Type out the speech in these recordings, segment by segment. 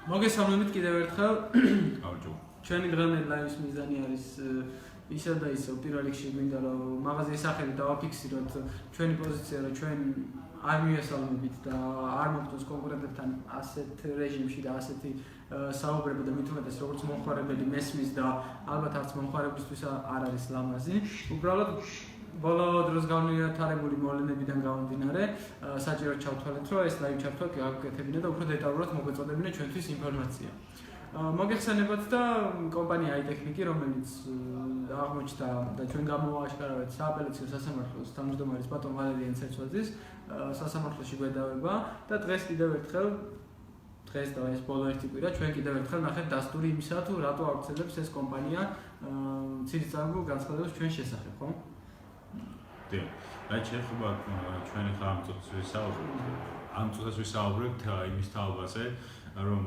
მოგესალმებით კიდევ ერთხელ. ჩვენი დღევანდელი ლაივის მიზანი არის ისევ და ისევ პირველ რიგში მინდა რომ მაღაზიის სახელი დავაფიქსიროთ ჩვენი პოზიცია, რომ ჩვენ არ მიესალმებით და არ მოგწონს კონკურენტებთან ასეთ რეჟიმში და ასეთი საუბრება და მით უმეტეს როგორც მომხმარებელი მესმის და ალბათ არც მომხმარებლისთვის არ არის ლამაზი. უბრალოდ ბოლო დროს განვითარებული მოვლენებიდან გამომდინარე, საჭიროდ ჩავთვალეთ, რომ ეს ლაივი ჩართვა გაგაკეთებინა და უფრო დეტალურად მოგვეწოდებინა ჩვენთვის ინფორმაცია. მოგეხსენებათ და კომპანია iTechnik, რომელიც აღმოჩნდა და ჩვენ გამოვაშკარავეთ სააპელაციო სასამართლოს თავმჯდომარის ბატონ ვალერიან ცერცვაძის სასამართლოში გვედავება და დღეს კიდევ ერთხელ დღეს და ეს ბოლო ერთი კვირა ჩვენ კიდევ ერთხელ ნახეთ დასტური იმისა, თუ რატო ავრცელებს ეს კომპანია ცირისწამებულ განცხადებებს ჩვენ შესახებ, ხო? რაც შეეხება ჩვენი ამ წუთას ვისაუბრებთ იმის თაობაზე, რომ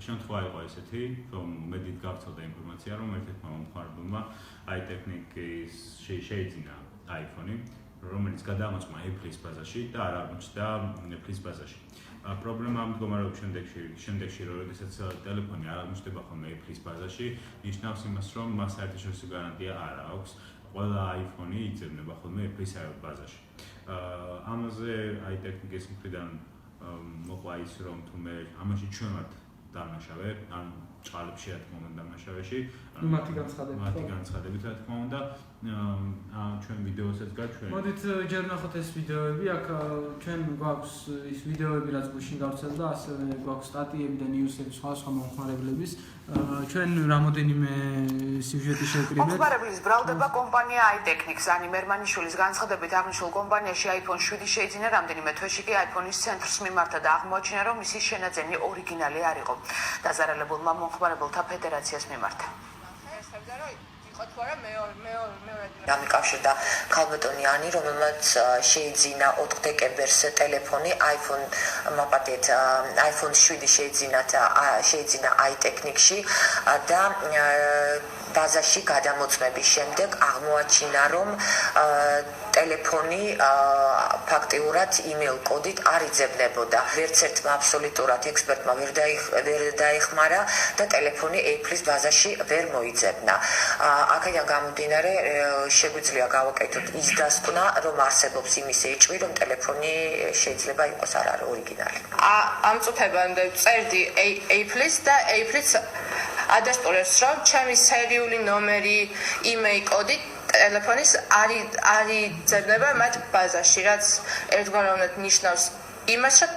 შემთხვევა იყო ესეთი, რომ მედით გავრცელდა ინფორმაცია, რომ ერთ-ერთმა მომხმარებელმა iTechnik-ის შეიძინა iPhone-ი, რომელიც გადაამოწმა Apple-ის ბაზაში და არ აღმოჩნდა Apple-ის ბაზაში. პრობლემა მდგომარეობს შემდეგში, რომ როდესაც ტელეფონი არ აღმოჩნდება ხოლმე Apple-ის ბაზაში, ნიშნავს იმას, რომ მას საერთაშორისო გარანტია არ აქვს. ყველა iPhone-ი იძებნება ხოლმე Apple-ის ბაზაში. ამაზე iTechnik-ის მხრიდან მოყვა ის, რომ თუმე ამაში ჩვენ ვართ დამნაშავე, ან ჭყალებში რა თქმა უნდა დამნაშავეში. მათი განცხადებით რა თქმა უნდა, ჩვენ ვიდეოსაც გაჩვენეთ. მოდით ჯერ ნახოთ ეს ვიდეოები, აქ ჩვენ გვაქვს ის ვიდეოები, რაც გუშინ გავრცელდა, ასევე გვაქვს სტატიები და ნიუსები სხვა მომხმარებლების. ჩვენ რამოდენიმე სიუჟეტი შევკრიბეთ. მომხმარებლის ბრალდება კომპანია iTechnik-ს. ანი მერმანიშვილის განცხადებით აღნიშნულ კომპანიაში iPhone 7 შეიძინა, რამდენიმე თვეში კი iPhone-ის ცენტრს მიმართა და აღმოაჩინა, რომ მისი შენაძენი ორიგინალი არ იყო. დაზარალებულმა მომხმარებელთა ფედერაციას მიმართა. დამიკავშირდა ქალბატონიანი, რომელმაც შეიძინა 4 დეკემბერს ტელეფონი iPhone 7 შეიძინა iTechnik-ში და ბაზაში გადამოწმების შემდეგ აღმოაჩინა, რომ ტელეფონი ფაქტიურად email კოდით არ იძებნებოდა. ვერც ერთმა აბსოლუტურად ექსპერტმა ვერ დაეხმარა და ტელეფონი Apple-ის ბაზაში ვერ მოიძებნა. აქედან გამომდინარე, შეგვიძლია გავაკეთოთ ის დასკვნა, რომ არსებობს იმის ეჭვი, რომ ტელეფონი შეიძლება იყოს არ არის ორიგინალი. ამ წუთებამდე წერდი Apple-ის და Apple-იც ადასტურებს, რომ ჩემი სერიული ნომერი, email კოდი ტელეფონის არ იძებნება მათ ბაზაში, რაც ერთგვაროვნად ნიშნავს იმას, რომ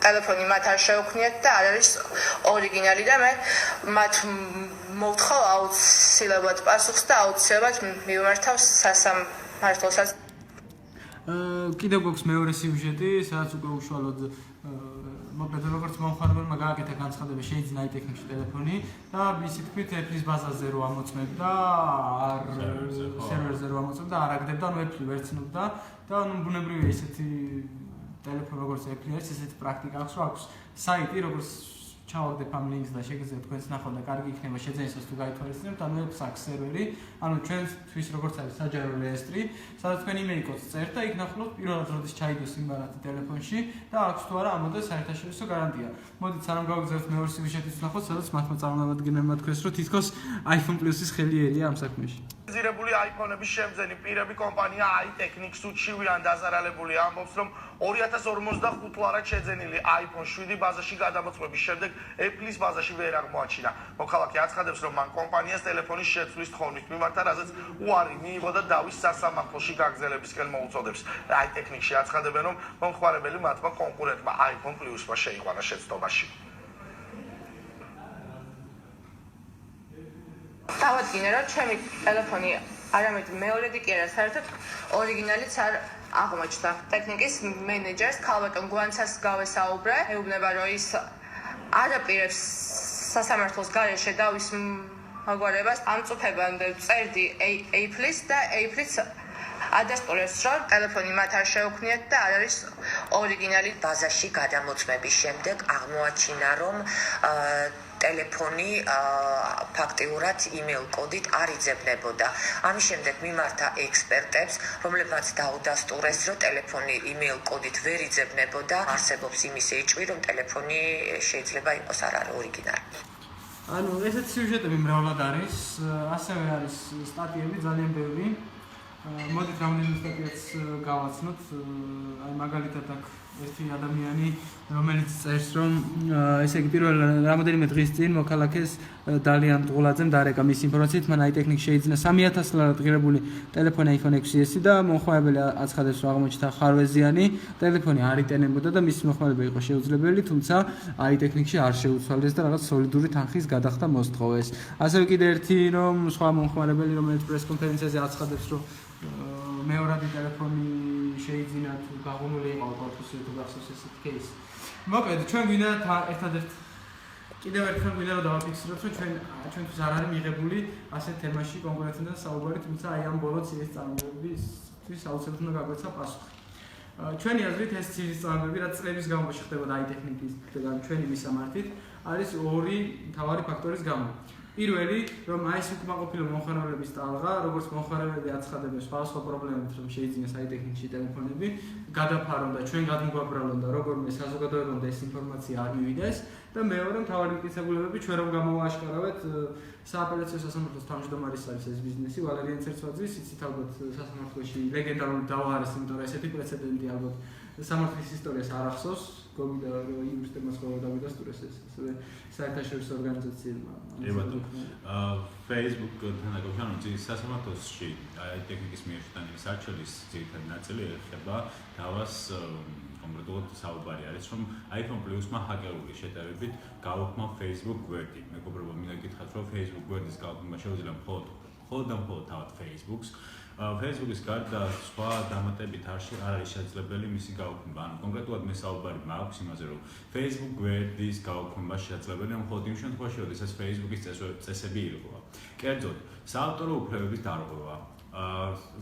ტელეფონი მათ არ შეუქმნიათ და არ არის ორიგინალი და მე მათ მოვთხოვ აუცილებლად პასუხს და აუცილებლად მივმართავ სასამართლოსაც. კიდევ გვაქვს მეორე სიუჟეტი, სადაც უკვე უშუალოდ მოკლედ როგორც მომხმარებელმა გააკეთა განცხადება, შეიძინა iTechnik-ში ტელეფონი და მისი თქმით Apple-ის ბაზაზე რო ამოწმებდა, სერვერზე რო ამოწმებდა, არ აგდებდა, Apple ვერ ცნობდა და ბუნებრივია ისეთი ტელეფონი როგორც Apple არის, ესეთი პრაქტიკა აქვს, რომ აქვს საიტი, როგორც ჩავაგდებ ამ ლინკს და შეგიძლიათ თქვენს ნახოთ და კარგი იქნება შეძენისას თუ გაითვალისწინებთ, Apple-ს აქვს სერვერი, ჩვენთვის როგორც არის საჯარო რეესტრი, სადაც თქვენ email კოდს წერთ და იქ ნახულობთ პირველად როდის ჩაიდოს იმ ბარათი ტელეფონში და აქვს თუ არა ამოდის საერთაშორისო გარანტია. მოდით სანამ გავგზავნოთ მეორე სიუჟეტიც ნახოთ, სადაც მათმა წარმომადგენლებმა თქვეს, რომ თითქოს iPhone Plus-ის ხელი ერია ამ საქმეში. ზირებული iPhone-ების შემძენი პირები კომპანია iTechnik სუდში ვიან დაზარალებული ამბობს, რომ 2045 თვარად შეძენილი iPhone 7 ბაზაში გადამოწმების შემდეგ Apple-ის ბაზაში ვერ აღმოაჩინა. მოქალაქე აცხადებს, რომ მან კომპანიას ტელეფონის შეცვლის თხოვნით მიმართა, რაზეც უარი მიიღო და დავის სასამართლოში გაგზელებისკენ მოუწოდებს. iTechnik-ში აცხადებენ, რომ მომხმარებელი მათმა კონკურენტმა iPhone Plus-მა შეიყვანა შეცდომაში. დავადგინე, რომ ჩემი ტელეფონი არამედ მეორედი კი არა, საერთოდ ორიგინალიც არ აღმოჩნდა. Technik-ის მენეჯერს ქალბატონ გვანცას გავესაუბრე, ეუბნება, რომ ის არაპირებს სასამართლოს გარეშე დავის მაგვარებას. ამ წუთებამდე წერდი Apple-ის და Apple-იც ადასტურებს, რომ ტელეფონი მათ არ შეუქმნიათ და არ არის ორიგინალი. ბაზაში გადამოწმების შემდეგ აღმოაჩინა, რომ ტელეფონი ფაქტიურად email კოდით არ იძებნებოდა. ამის შემდეგ მიმართა ექსპერტებს, რომლებმაც დაუდასტურეს, რომ ტელეფონი email კოდით ვერ იძებნებოდა, არსებობს იმის ეჭვი, რომ ტელეფონი შეიძლება იყოს არ არის ორიგინალი. ანუ ესეთ სიუჟეტები მრავლად არის, ასევე არის სტატიები ძალიან ბევრი. მოდით რამდენიმე სტატიაც გავაცნოთ. აი მაგალითად აქ ერთი ადამიანი, რომელიც წერს, რომ ესე იგი პირველ რამოდენიმე დღის წინ მოქალაქეს დალიან მტყულაძემ დარეკა მის ინფორმაციით, მან iTechnics შეიძინა 3000 ლარად ღირებული ტელეფონი iPhone 6s და მომხმარებელი აცხადებს, რომ აღმოჩნდა ხარვეზიანი, ტელეფონი არ იტენებოდა და მის მოხმარება იყო შეუძლებელი, თუმცა iTechnics-ში არ შეუცვალეს და რაღაც სოლიდური თანხის გადახდა მოსთხოვეს. ასევე კიდევ ერთი რომ სხვა მომხმარებელი, რომელიც პრეს კონფერენციაზე აცხადებს, რომ მეორადი ტელეფონი შეიძინა თუ გაღუნული იყო კორპუსი თუ გახსოვს ესეთ кейსი. მოკლედ ჩვენ გვინდა ერთადერთ კიდევ ერთხელ გვინდა რომ დავაფიქსიროთ, რომ ჩვენთვის არ არის მიღებული ასეთ თემაში კონკრეტულად საუბარი, თუმცა აი ამ ბოლო ცირის წარმოებისთვის აუცილებლად უნდა გაგვეცა პასუხი. ჩვენი აზრით ეს ცირის წარმოები, რაც წლების განმავლობაში ხდებოდა iTechnics და ჩვენი მისამართით, არის ორი მთავარი ფაქტორის გამო. პირველი, რომ აი ეს უკმაყოფილო მომხმარებლების ტალღა, როგორც მომხმარებლები აცხადებენ სხვადასხვა პრობლემებით, რომ შეიძინეს iTechnics-ში ტელეფონები, გადაფარონ და ჩვენ გადმოგვაბრალონ და როგორმე საზოგადოებამდე ეს ინფორმაცია არ მივიდეს და მეორე, მთავარი მტკიცებულებები ჩვენ რომ გამოვაშკარავეთ სააპელაციო სასამართლოს თავმჯდომარის არის ეს ბიზნესი, ვალერიან ცერცვაძის, იცით ალბათ სასამართლოში ლეგენდარული დავა არის, იმიტომ რომ ესეთი პრეცედენტი ალბათ სამართლის ისტორიას არ ახსოვს, გოგიდა რომ იურისტებმა სხვა დავიდასტურეს ეს ასევე საერთაშორისო ორგანიზაციებმა. Facebook-თან დაკავშირებით სასამართლოში iTechnics მიერ შეტანილი საჩვერის ძირითადი ნაწილი ეხება დავას კონკრეტულად საუბარი არის, რომ iPhone Plus-მა ჰაკერული შეტევებით გაუქმნა Facebook გვერდი. მეგობრებო, მინდა გითხრათ, რომ Facebook გვერდის გაუქმება შეუძლია მხოლოდ თავად Facebook-ს. Facebook-ის გარდა სხვა დამატებით არ არის შესაძლებელი მისი გაუქმება. ანუ კონკრეტულად მე საუბარი მაქვს იმაზე, რომ Facebook გვერდის გაუქმება შესაძლებელია მხოლოდ იმ შემთხვევაში, როდესაც Facebook-ის წესები ირღვევა. კერძოდ, საავტორო უფლებების დარღვევა.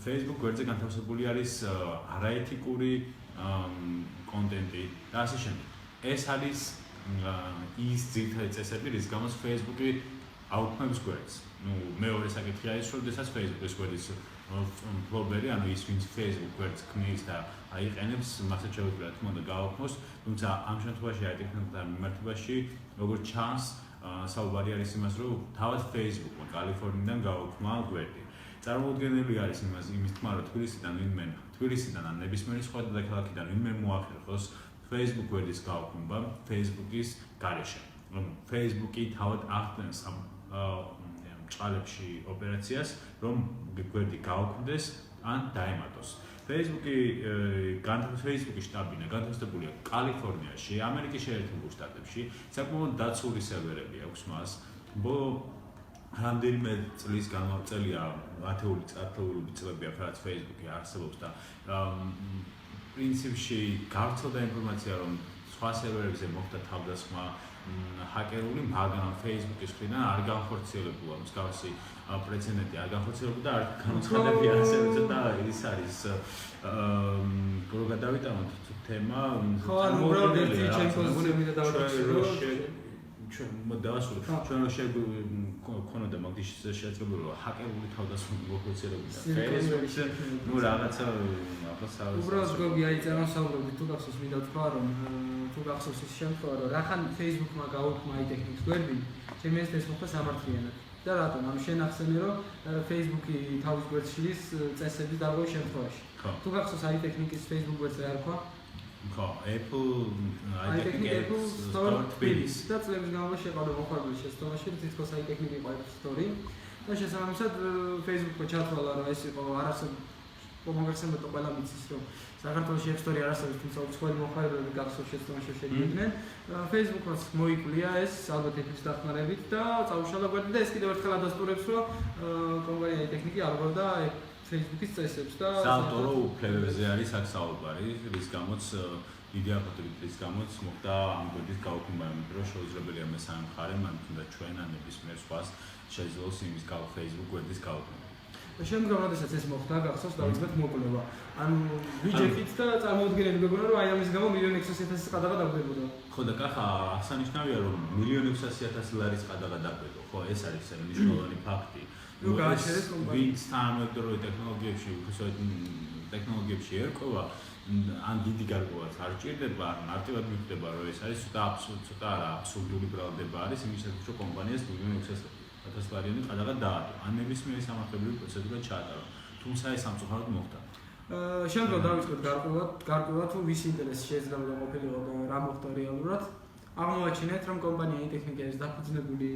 Facebook გვერდზე განთავსებული არის არაეთიკური კონტენტი და ასე შემდეგ. ეს არის ის ძირითადი წესები, რის გამოც Facebook-ი აუქმებს გვერდს. მეორე საკითხი არის, როდესაც Facebook-ის გვერდის მფლობელი, ანუ ის ვინც Facebook გვერდს ქმნის და აიყენებს, მასაც შეუძლია თქმა უნდა გააუქმოს, თუმცა ამ შემთხვევაში iTechnics-თან მიმართებაში, როგორც ჩანს, საუბარი არის იმას, რომ თავად Facebook-მა კალიფორნიიდან გააუქმა გვერდი. წარმოუდგენელი არის იმის თქმა, რომ თბილისიდან ან ნებისმიერი სხვა დედაქალაქიდან ვინმე მოახერხოს Facebook გვერდის გაუქმება Facebook-ის გარეშე. Facebook-ი თავად ახდენს ჭალებში ოპერაციას, რომ გვერდი გაუქმდეს ან დაემატოს. Facebook-ის შტაბ-ბინა განთავსებულია კალიფორნიაში, ამერიკის შეერთებულ შტატებში, საკმაოდ დაცული სერვერები აქვს მას. რამდენიმე წლის განმავლობაში ათეული წლებია, რაც Facebook-ი არსებობს და პრინციპში გავრცელდა ინფორმაცია, რომ სხვა სერვერებზე მოხდა თავდასხმა ჰაკერული, მაგრამ Facebook-ის მხრიდან არ განხორციელებულა მსგავსი პრეცედენტი არ განხორციელებულა და არ განაცხადებია ასევე და ის არის რო გადავიტანოთ თემა ხო, ანუ უბრალოდ ერთი ჩემი პოზიცია მინდა დავაჩვენო. ჩვენ შეგვქონოდა მაგის შესაძლებლობა, რომ ჰაკერული თავდასხმა მოხორციელებულა Facebook-ზე, რაღაცა აბსოლუტურად. უბრალოდ გოგი აი წარმოსავლები თუ გახსოვს, მინდა თქვა, რომ თუ გახსოვს ის შემთხვევა, რომ რახან Facebook-მა გაუქმნა iTechnics გვერდი, ჩემი ეს მოხდა სამართლიანად. და რატომ? ამ შენ ახსენე, რომ Facebook-ი თავის გვერდს შლის წესების დარღვევის შემთხვევაში. თუ გახსოვს iTechnics Facebook გვერდზე არ ქვა? ხო, iTechnics Store Tbilisi და წლების განმავლობაში შეყავდა მოხარული შეცდომაში, თითქოს iTechnics იყო App Store-ი და შესაბამისად Facebook-მა ჩათვალა, რომ ეს იყო მომახსენებელია ყველა მიცის, რომ საქართველოში App Store-ი არ არსებობს, თუმცა უცხოელი მომხმარებლები გახსოვს შეცდომაში შედიოდნენ. Facebook-ს მოიკვლია ეს ალბათ Apple-ის დახმარებით და წაუშალა გვერდი და ეს კიდევ ერთხელ ადასტურებს, რომ კომპანია iTechnics არ გვერდა Facebook-ის წესებს და საავტორო უფლებებზე არის აქ საუბარი, რის გამოც დიდი აპოტებით რის გამოც მოხდა ამ გვერდის გაუქმება, იმიტომ რომ შეუძლებელია მესამე მხარემ, ან თუნდაც ჩვენ ან ნებისმიერ სხვას შეძლოს იმის Facebook გვერდის გაუქმება. შემდგომ როდესაც ეს მოხდა, გახსოვს დავიწყეთ მოკვლევა. ანუ ბიუჯეტით და წარმოუდგენელი მეგონა რომ აი ამის გამო 1.600.000 ყადაღა დაგვდებოდა. ხო და კახა აღსანიშნავია რომ 1.600.000 ლარის ყადაღა დაგვდება. ხო, ეს არის მნიშვნელოვანი ფაქტი. ნუ გააჩერეს კომპანია. ვინც თანამედროვე ტექნოლოგიებში ერკვევა ან დიდი გარკვევაც არ ჭირდება, ან მარტივად მიხვდება რომ ეს არის ცოტა აბსურდული ბრალდება არის იმისათვის რომ კომპანიას 1.600.000 ლარიანი ყადაღა დაადო. ან ნებისმიერი სამართლებრივი პროცედურა ჩაატარო. თუმცა ეს სამწუხაროდ მოხდა. შემდგომ დავიწყეთ გარკვევა თუ ვის ინტერესი შეიძლება ყოფილიყო და რა მოხდა რეალურად. აღმოაჩინეთ რომ კომპანია i-Technic არის დაფუძნებული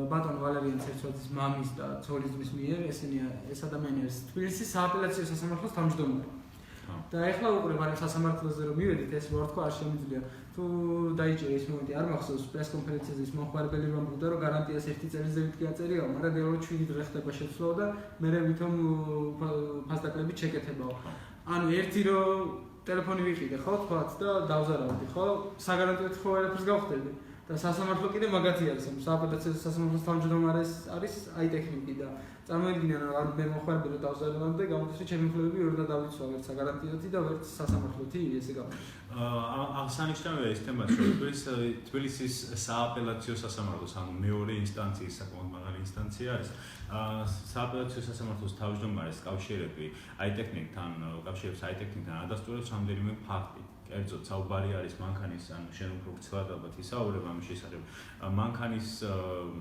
ბატონ ვალერიან ცერცვაძის მამის და ცოლისძმის მიერ. ეს ადამიანი არის თბილისის სააპელაციო სასამართლოს თავმჯდომარე. და ეხლა უყურებ ამ სასამართლოზე რომ მივედით ეს ვარდქვა არ შემიძლია. თუ დაიჭირე ის მომენტი არ მახსოვს პრეს კონფერენციაზე ის მომხმარებელი რომ ბრუნდა რომ გარანტიას 1 წელი ზევით გიაწერია, მაგრამ რეალურად 7 დღე ხდება შეცვლა და მე ვითომ ფასდაკლებით შეკეთებაო. ანუ ერთი რომ ტელეფონი ვიყიდე ხო თქვათ და დავზარავდი ხო საგარანტიოდ ხო არაფერს გავხდები და სასამართლო კიდე მაგათი არის ანუ სააპელაციო სასამართლოს თავმჯდომარე არის i-Technic და წარმოიდგინე რომ მე მოხარბილო დავზარავდი და გამოდის რომ ჩემი ფლობები ორ და დავიცვა ვერც საგარანტიოთი და ვერც სასამართლოთი ესე გამოდის აღსანიშნავია ის თემა რომ თბილისის სააპელაციო სასამართლოს ანუ მეორე ინსტანციის საკმაოდ მაღალი ინსტანცია არის სააპელაციო სასამართლოს თავმჯდომარის კავშირები i-Technic-თან კავშირებს i-Technic-თან ადასტურებს რამდენიმე ფაქტი კერძოდ საუბარი არის მანქანის ანუ შენ უფრო ვრცელად ალბათ ისაუბრებ ამის შესახებ მანქანის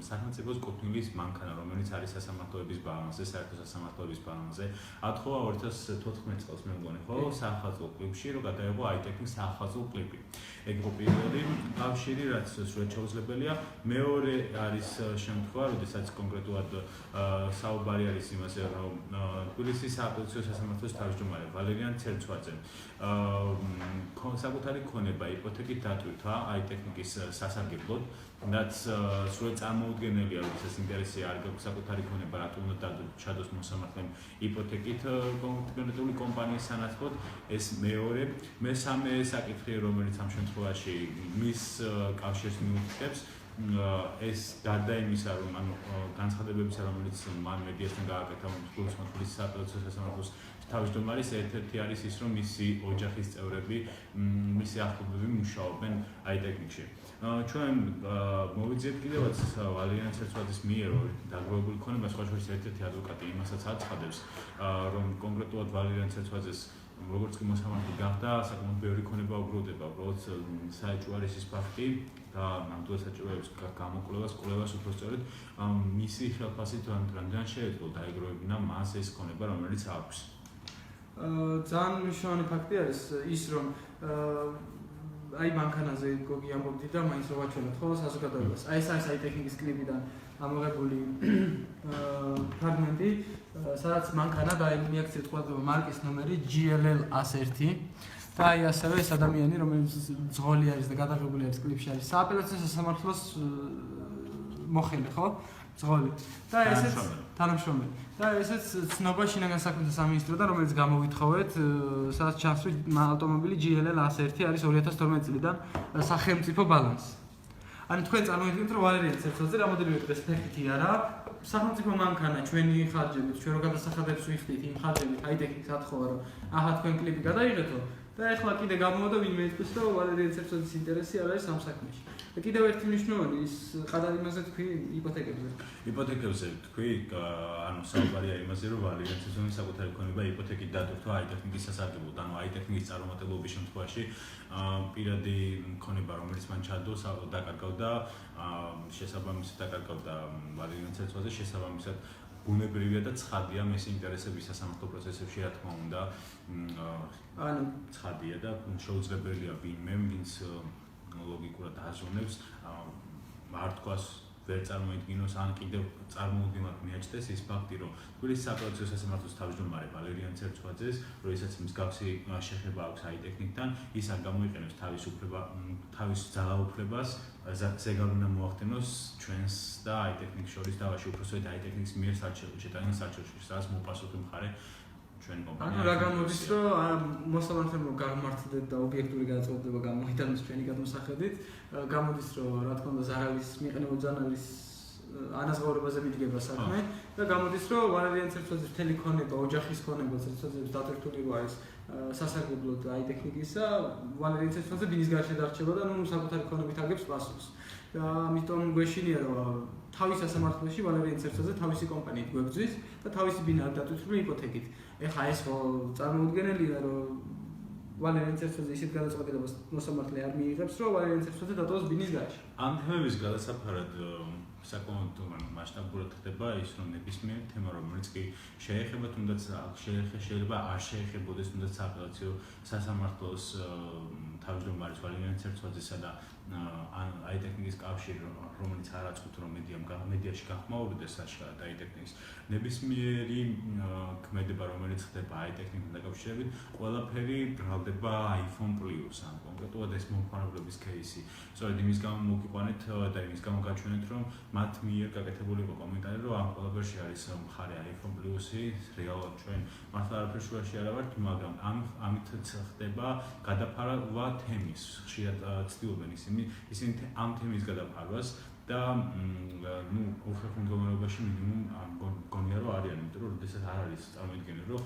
სახელმწიფოს კუთვნილის მანქანა რომელიც არის სასამართლოების ბალანსზე საერთო სასამართლოების ბალანსზე ათხოვა 2014 წელს მე მგონი ხო საახალწლო კლიპში რომ გადაიღო i-Technic საახალწლო კლიპი ეგ იყო პირველი კავშირი რაც სრულად შეუძლებელია მეორე არის შემთხვევა როდესაც კონკრეტულად საუბარი არის იმაზე რომ თბილისის სააპელაციო სასამართლოს თავმჯდომარე ვალერიან ცერცვაძემ საკუთარი ქონება იპოთეკით დატვირთვა i-Technic-ის სასარგებლოდ რაც სრულად წარმოუდგენელია როდესაც ინტერესი არ გაქვს საკუთარი ქონება რატო უნდა ჩადოს მოსამართლემ იპოთეკით კონკრეტული კომპანიის სანაცვლოდ ეს მეორე მესამე საკითხი რომელიც ამ შემთხვევაში მის კავშირს მიუთითებს ეს გარდა იმისა რომ ანუ განცხადებებისა რომელიც მან მედიასთან გააკეთა თბილისის სააპელაციო სასამართლოს თავმჯდომარის ერთ-ერთი არის ის რომ მისი ოჯახის წევრები მისი ახლობლები მუშაობენ i-Technic-ში. ჩვენ მოვიძიეთ კიდევაც ვალერიან ცერცვაძის მიერ დაგროვებული ქონება სხვა შორის ერთ-ერთი ადვოკატი იმასაც აცხადებს რომ კონკრეტულად ვალერიან ცერცვაძეს როგორც კი მოსამართლე გახდა საკმაოდ ბევრი ქონება უბრუნდება უბრალოდ საეჭვო არის ის ფაქტი და ნამდვილად საჭიროებს კვლევას უფრო სწორედ მისი ხელფასით რამდენად შეეძლო დაეგროვებინა მას ეს ქონება რომელიც აქვს ძალიან მნიშვნელოვანი ფაქტი არის ის რომ აი მანქანაზე გოგი ამბობდი და მაინც რო ვაჩვენოთ ხო საზოგადოებას აი ეს არის i-Technic-ის კლიპიდან ამოღებული ფრაგმენტი სადაც მანქანა და მიაქციეთ ყველა მარკის ნომერი GLL 101 და აი ასევე ეს ადამიანი რომელიც ძღოლი არის და გადაღებული არის კლიპში არის სააპელაციო სასამართლოს მოხელე ხო ძღოლი და ესეც თანამშრომელი და ესეც ცნობა შინაგან საქმეთა სამინისტროდან რომელიც გამოვითხოვეთ სადაც ჩანს რომ ავტომობილი GLL 101 არის 2012 წლიდან სახელმწიფო ბალანსი ანუ თქვენ წარმოიდგინეთ რომ ვალერიან ცერცვაძე რამოდენიმე დღეს ფეხითი არა სახელმწიფო მანქანა ჩვენი ხარჯებით ჩვენ რო გადასახადებს ვიხდით იმ ხარჯებით i-Technic-ს ათხოვა რომ აჰა თქვენ კლიპი გადაიღეთო და ეხლა კიდე გამოვიდა ვინმე იტყვის რომ ვალერიან ცერცვაძის ინტერესი არ არის ამ საქმეში და კიდევ ერთი მნიშვნელოვანი ის ყადაღიმაზე თქვი იპოთეკებზე თქვი ანუ საუბარია იმაზე რომ ვალერიან ცერცვაძის საკუთარი ქონება იპოთეკით დატვირთვა i-Technic-ის სასარგებლოდ ანუ i-Technic-ის წარმომადგენლობის შემთხვევაში პირადი ქონება რომელიც მან ჩადო დაკარგავდა შესაბამისად დაკარგავდა ვალერიან ცერცვაძე შესაბამისად ბუნებრივია და ცხადია მის ინტერესების სასამართლო პროცესებში რა თქმა უნდა ანუ ცხადია და შეუძლებელია ვინმე ვინც ლოგიკურად აზროვნებს არ თქვას ვერ წარმოიდგინოს ან კიდევ წარმოუდგენლად მიაჩნდეს ის ფაქტი რომ თბილისის სააპელაციო სასამართლოს თავმჯდომარე ვალერიან ცერცვაძეს როდესაც მსგავსი შეხება აქვს i-Technic-თან ის არ გამოიყენებს თავის ძალაუფლებას ზეგარ უნდა მოახდენოს ჩვენს და i-Technic შორის დავაში უпроსტოდ i-Technic-ის მიერ შეტანის საჩუქრში სადაც მოპასუხი მხარე ჩვენ კომპანია ანუ რა გამოდის რომ მოსამართლემ რომ გამართდეთ და ობიექტური გადაწყვეტილება გამოიტანოს ჩვენი გადმოსახედით გამოდის რომ რა თქმა უნდა ზარავის მიყენებო ზანავის ანაზღაურებაზე მიდგება საქმე და გამოდის რომ ვალერიან ცერცვაძის მთელი ქონება, ოჯახის ქონება ცერცვაძეების დატვირთული რო არის სასარგებლოდ აი ტექნიკისა ვალერიან ცერცვაძე ბინის გარშე დარჩება და ნუ საკუთარი ქონებით აგებს პასუხს. და ამიტომ გვეშინია რომ თავის სასამართლოში ვალერიან ცერცვაძე თავისი კომპანიით გვებძვის და თავისი ბინა არ დატვირთული იპოთეკით. ეხლა ეს ხო წარმოუდგენელია რომ ვალერიან ცერცვაძე ისეთ გადაწყვეტილებას მოსამართლე არ მიიღებს რომ ვალერიან ცერცვაძე დატოვოს ბინის გარშე. ამ თემების გადასაფარად საკმაოდ მასშტაბურად ხდება ის რომ ნებისმიერ თემა რომელიც კი შეეხება თუნდაც შეიძლება არ შეეხებოდეს თუნდაც სააპელაციო სასამართლოს თავმჯდომარის ვალერიან ცერცვაძესა და აი ტექნიკის კავშირი რომელიც არ აწყვეტ რომ მედიაში გახმაურდეს აშკარად აი ტექნიკის ნებისმიერი ქმედება რომელიც ხდება აი ტექნიკთან დაკავშირებით ყველაფერი ბრალდება iPhone Plus ან კონკრეტულად ეს მომხმარებლების кейსი სწორედ იმის გამო მოგიყვანეთ და იმის გამო გაჩვენეთ რომ მათ მიერ გაკეთებული იყო კომენტარი რომ ამ ყველაფერში არის მხარე iPhone Plus-ი რეალურად ჩვენ მართლა არაფერ შუაში არ ვართ მაგრამ ამით ხდება გადაფარვა თემის ხშირად ცდილობენ ისინი ამ თემის გადაფარვას და ნუ უხერხემლო მდგომარეობაში მინიმუმ გონია რომ არიან, იმიტომ რომ როდესაც არ არის წარმოიდგინე რომ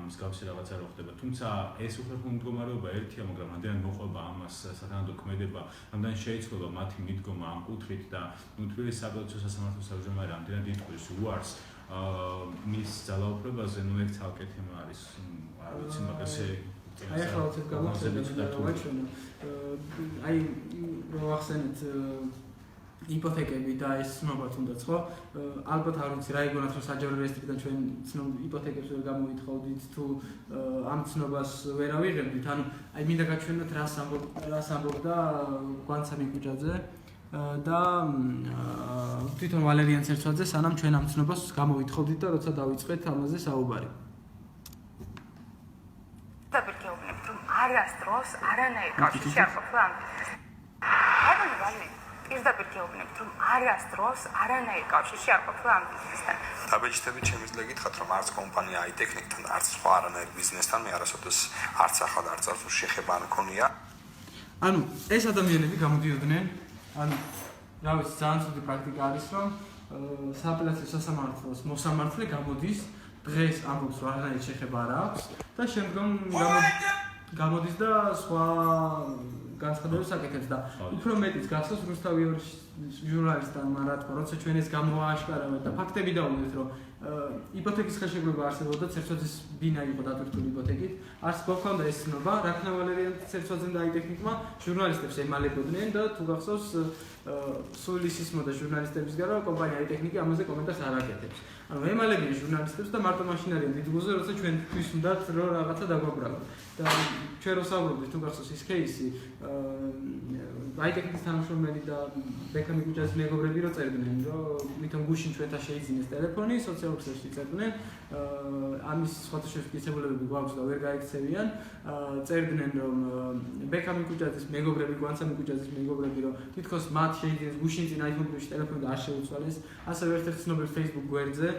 მსგავსი რაღაცა რო ხდება. თუმცა ეს უხერხემლო მდგომარეობა ერთია, მაგრამ ამდენად მოყვება ამას სათანადო ქმედება, ამდენ შეიძლება მათი მიდგომა ამ კუთხით და ნუ თბილისის სააპელაციო სასამართლოს თავმჯდომარე ამდენად იტყვის უარს მის ძალაუფლებაზე, ნუ ერთ ცალკე თემა არის, არ ვიცი, მაგაზე აი ახლა ვთქვით გავახსენეთ აი რო ახსენეთ იპოთეკები და ეს ცნობა თუნდაც ხო ალბათ არ ვიცი რა იგონათ რომ საჯარო რეესტრიდან ჩვენ იპოთეკებს ვერ გამოვითხოვდით თუ ამ ცნობას ვერ ავიღებდით ანუ აი მინდა გაჩვენოთ რას ამბობდა გვანცა მიკუჯაძე და თვითონ ვალერიან ცერცვაძე სანამ ჩვენ ამ ცნობას გამოვითხოვდით და როცა დავიწყეთ ამაზე საუბარი დაბირგეობნებთ რომ არასდროს არანაირ კავშირში არ ყოფილა ამ პირდაპირგეობნებთ რომ არასდროს არანაირ კავშირში არ ყოფილა ამ ბიზნესთან. დაბეჭდებით შემიძლია გითხრათ რომ არც კომპანია აი ტექნიკთან არც სხვა არანაირ ბიზნესთან მე არასოდეს არც ახალ არც შეხება არ მქონია. ანუ ეს ადამიანები გამოდიოდნენ ანუ რა ვიცი ძალიან ცუდი პრაქტიკა არის რომ სააპელაციო სასამართლოს მოსამართლე გამოდის დღეს ამბობს რომ არანაირ შეხება არ აქვს და შემდგომ გამოდის და სხვა განცხადებებს აკეთებს და უფრო მეტიც გახსოვს რუსთავიორის ჟურნალისტმა რა თქვა, როცა ჩვენ ეს გამოააშკარავეთ და ფაქტები დავუდგეთ, რომ იპოთეკის ხელშეკრულება არსებობდა, ცერცვაძის ბინა იყო დატვირთული იპოთეკით, არც გვქონდა ეს ცნობა, რაქნა ვალერიან ცერცვაძემ და აი ტექნიკმა ჟურნალისტებს ემალებოდნენ და თუ გახსოვს სული სისმოდა ჟურნალისტებისგან, რომ კომპანია აი ტექნიკი ამაზე კომენტარს არ აკეთებს. ანუ ემალებიან ჟურნალისტებს და მარტო მაშინ არიან დიდ გულზე, როცა ჩვენ თქვის უნდათ რომ რაღაცა დაგვაბრალოთ. და ჩვენ რო საუბრობთ თუ გახსოვს ის кейსი აი ტექნიკის თანამშრომელი და ბექამი კუჯაძის მეგობრები რო წერდნენ რომ მithom გუშინ ჩვენთან შეიძინეს ტელეფონი სოციალურ ქსელში წერდნენ ამის სხვათა შესაძლებლობები გვაქვს და ვერ გაიქცევიან წერდნენ რომ ბექამი კუჯაძის მეგობრები გვანცამი კუჯაძის მეგობრები რომ თითქოს მათ შეიძინეს გუშინ წინ აიფონში ტელეფონი და არ შეუცვალეს ასევე ერთ-ერთი ცნობილი Facebook გვერდზე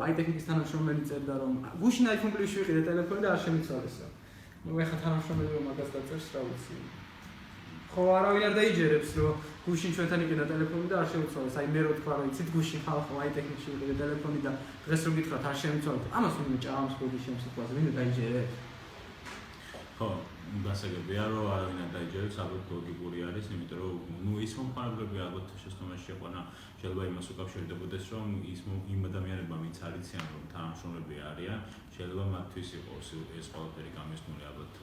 აი ტექნიკის თანამშრომელი წერდა რომ გუშინ აიფონში ვიყიდე ტელეფონი და არ შემიცვალესო ნუ ეხლა თანამშრომელი რომ მაგას დაწერს რა ვიცი ხო არავინ არ დაიჯერებს რომ გუშინ ჩვენთან იყიდა ტელეფონი და არ შეუცვალეს აი მე რო თქვა რომ იცით გუშინ ხალხო აი ტექნიკში იყიდა ტელეფონი და დღეს რომ გითხრათ არ შემიცვალეთ ამას ვინმე ჭამს ბოდი შემსახვაზე ვინმე დაიჯერებს ხო გასაგებია რომ არავინ არ დაიჯერებს ალბათ ლოგიკური არის იმიტომ რომ ნუ ის მომხმარებლები ალბათ შესაძლოა შეყვანა შეიძლება იმას უკავშირდებოდეს რომ იმ ადამიანებმა ვინც არიციან რომ თანამშრომლები არიან შეიძლება მათთვის იყოს ეს ყველაფერი გამოსული ალბათ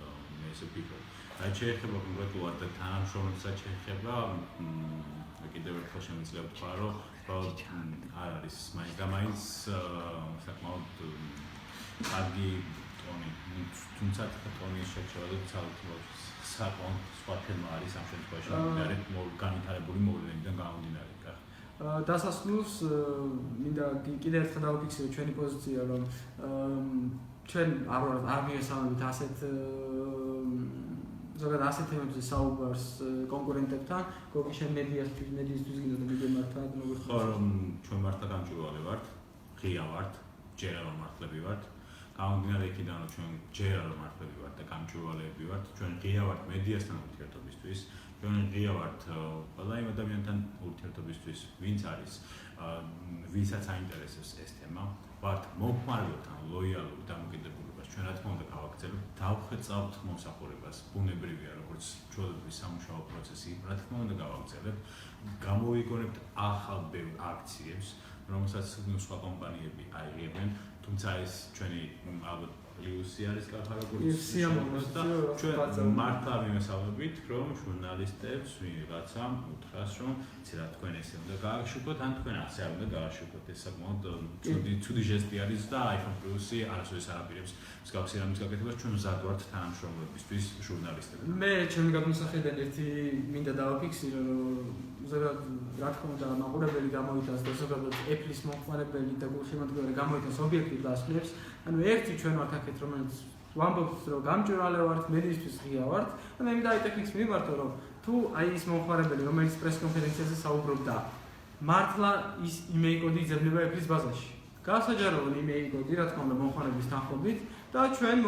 ესე people რაც შეეხება კონკრეტულად თანამშრომლებსაც შეეხება კიდევ ერთხელ შემიძლია ვთქვა რომ არ არის მაინც და მაინც საკმაოდ კარგი ტონი თუმცა ტონის შეჩერება ცალკეულად საკმაოდ სხვა თემა არის ამ შემთხვევაში განვითარებული მოვლენიდან გამომდინარე დასასრულს მინდა კიდევ ერთხელ დავაფიქსირო ჩვენი პოზიცია რომ ჩვენ არ მიესალმებით ასეთ ზოგადად ასეთ თემებზე საუბარს კონკურენტებთან გოგიშენ მედიისთვის გინდა მიდემართა ხო რომ ჩვენ მართლა გამჭვირვალე ვართ ღია ვართ ჯერ არ მართლები ვართ გამომდინარე იქიდან რომ ჩვენ ჯერ არ მართლები ვართ და გამჭვირვალეები ვართ ჩვენ ღია ვართ მედიასთან ურთიერთობისთვის ჩვენ ღია ვართ ყველა იმ ადამიანთან ურთიერთობისთვის, ვინც არის, ვისაც აინტერესებს ეს თემა, ვართ მომხმარებელთან ლოიალური დამოკიდებულებას, ჩვენ რა თქმა უნდა გავაგრძელებთ, დავხვეწავთ მომსახურებას, ბუნებრივია, როგორც ჩვეულებრივი სამუშაო პროცესი, რა თქმა უნდა გავაგრძელებთ, გამოვიგონებთ ახალ ბევრ აქციებს, რომელსაც სხვა კომპანიები აიღებენ, თუმცა ეს ჩვენი ალბათ იუსი არის კახარაგურის და ჩვენ მართლა მიმესალმებით, რომ ჟურნალისტებს ვიღაცამ უთხრას, რომ იცი რა თქვენ ესე უნდა გააშუქოთ, ან თქვენ ასე არ უნდა გააშუქოთ. ეს საკმაოდ ცუდი ჟესტი არის და iPhone Plus-ი არასოდეს არ აპირებს მსგავსი რამის გაკეთებას, ჩვენ მზად ვართ თანამშრომლებისთვის ჟურნალისტებთან. მე ჩემი გადმოსახედიდან ერთი მინდა დავაფიქსირო, რომ ზოგადად რა თქმა უნდა მაყურებელი გამოიტანს და ზოგადად Apple-ის მომხმარებელი და გულშემატკივარი გამოიტანს ობიექტივ დასკვნებს. ანუ ერთი ჩვენ ვართ აქეთ, რომელიც ვამბობთ, რომ გამჭვირვალე ვართ, მედიისთვის ღია ვართ, და მე მინდა iTechnics მივიმართო, რომ თუ აი ის მომხმარებელი, რომელიც პრეს კონფერენციაზე საუბრობდა, მართლა ის email კოდი იძებნება Apple-ის ბაზაში. გასაჯაროვანი email კოდი, რა თქმა უნდა, მომხმარებლის თანხმობით და ჩვენ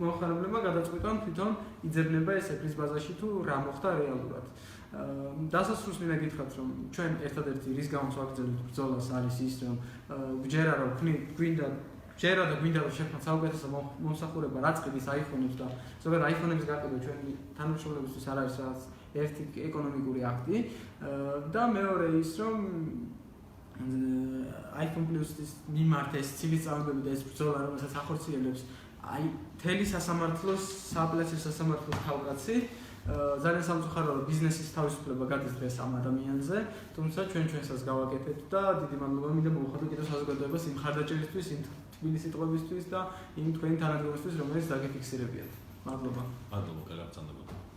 მომხმარებლებმა გადაწყვიტონ თვითონ იძებნება ეს Apple-ის ბაზაში თუ რა მოხდა რეალურად. დასასრულს მინდა გითხრათ, რომ ჩვენ ერთადერთი რის გამოც ვაგრძელებთ ბრძოლას არის ის, რომ ვჯერა რომ გვინდა რომ შევქმნათ საუკეთესო მომსახურება რაც ყიდის iPhone-ებს და ზოგადად iPhone-ების გაყიდვა ჩვენი თანამშრომლებისთვის არ არის რაღაც ერთი ეკონომიკური აქტი და მეორე ის, რომ iPhone Plus-ის მიმართ ეს ცივი წამებები და ეს ბრძოლა, რომელსაც ახორციელებს აი მთელი სასამართლოს, სააპელაციო სასამართლოს თავკაცი, ძალიან სამწუხაროა, რომ ბიზნესის თავისუფლება გადის დღეს ამ ადამიანზე, თუმცა ჩვენსაც გავაკეთებთ და დიდი მადლობა მინდა მოვუხადო კიდევ საზოგადოებას იმ ხარდაჭერისთვის, იმ თბილი სიტყვებისთვის და იმ თქვენი თანადგომისთვის, რომელიც დაგეფიქსირებიათ. მადლობა. მადლობა, კარგად გწანდებოდა.